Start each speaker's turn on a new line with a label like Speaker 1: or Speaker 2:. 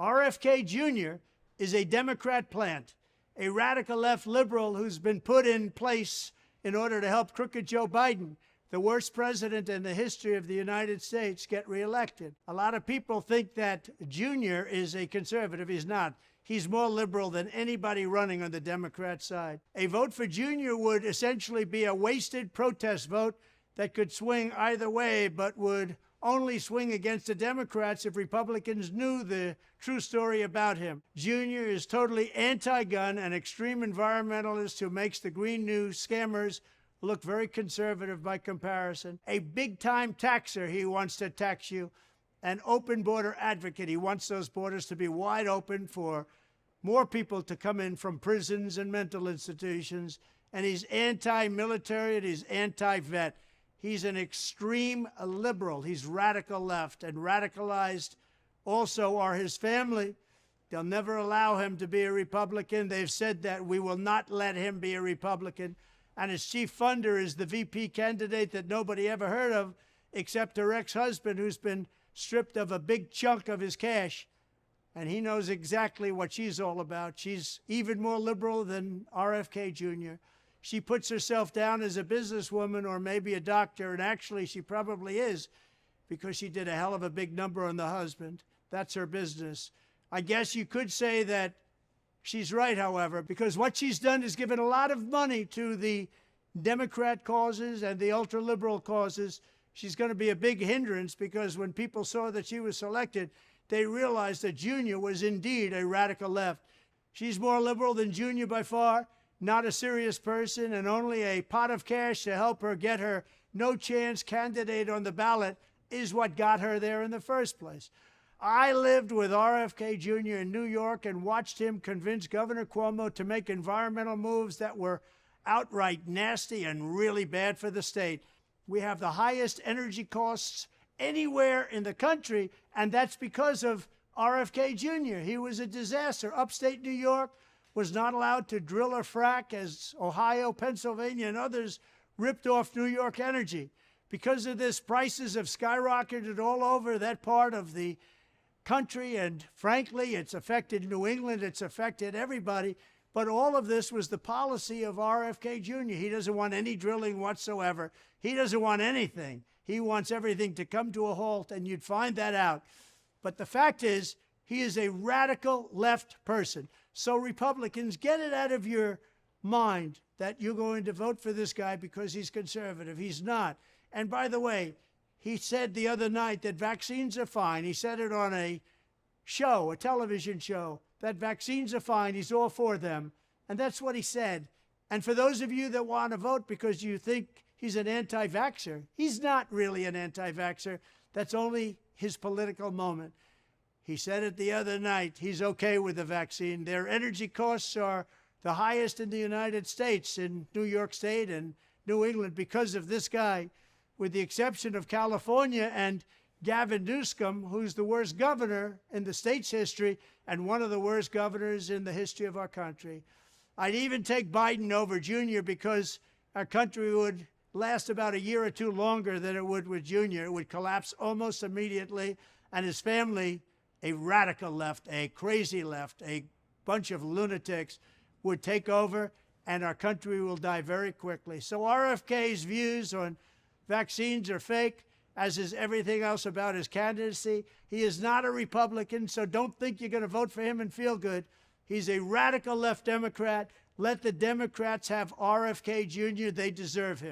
Speaker 1: RFK Jr. is a Democrat plant, a radical left liberal who's been put in place in order to help crooked Joe Biden, the worst president in the history of the United States, get reelected. A lot of people think that Jr. is a conservative. He's not. He's more liberal than anybody running on the Democrat side. A vote for Jr. would essentially be a wasted protest vote that could swing either way, but would only swing against the Democrats if Republicans knew the true story about him. Jr. is totally anti-gun, an extreme environmentalist who makes the Green New scammers look very conservative by comparison. A big-time taxer, he wants to tax you. An open border advocate, he wants those borders to be wide open for more people to come in from prisons and mental institutions. And he's anti-military and he's anti-vet. He's an extreme liberal. He's radical left, and radicalized also are his family. They'll never allow him to be a Republican. They've said that we will not let him be a Republican. And his chief funder is the VP candidate that nobody ever heard of, except her ex-husband, who's been stripped of a big chunk of his cash. And he knows exactly what she's all about. She's even more liberal than RFK Jr. She puts herself down as a businesswoman or maybe a doctor, and actually she probably is, because she did a hell of a big number on the husband. That's her business. I guess you could say that she's right, however, because what she's done is given a lot of money to the Democrat causes and the ultra-liberal causes. She's going to be a big hindrance, because when people saw that she was selected, they realized that Jr. was indeed a radical left. She's more liberal than Jr. by far, not a serious person, and only a pot of cash to help her get her no-chance candidate on the ballot is what got her there in the first place. I lived with RFK Jr. in New York and watched him convince Governor Cuomo to make environmental moves that were outright nasty and really bad for the state. We have the highest energy costs anywhere in the country, and that's because of RFK Jr. He was a disaster. Upstate New York was not allowed to drill or frack, as Ohio, Pennsylvania, and others ripped off New York energy. Because of this, prices have skyrocketed all over that part of the country, and frankly, it's affected New England, it's affected everybody. But all of this was the policy of RFK Jr. He doesn't want any drilling whatsoever. He doesn't want anything. He wants everything to come to a halt, and you'd find that out. But the fact is, he is a radical left person. So Republicans, get it out of your mind that you're going to vote for this guy because he's conservative. He's not. And by the way, he said the other night that vaccines are fine. He said it on a show, a television show, that vaccines are fine. He's all for them. And that's what he said. And for those of you that want to vote because you think he's an anti-vaxxer, he's not really an anti-vaxxer. That's only his political moment. He said it the other night. He's okay with the vaccine. Their energy costs are the highest in the United States, in New York State and New England, because of this guy, with the exception of California and Gavin Newsom, who's the worst governor in the state's history and one of the worst governors in the history of our country. I'd even take Biden over Jr. because our country would last about a year or two longer than it would with Jr. It would collapse almost immediately, and his family, a radical left, a crazy left, a bunch of lunatics, would take over, and our country will die very quickly. So RFK's views on vaccines are fake, as is everything else about his candidacy. He is not a Republican, so don't think you're going to vote for him and feel good. He's a radical left Democrat. Let the Democrats have RFK Jr. They deserve him.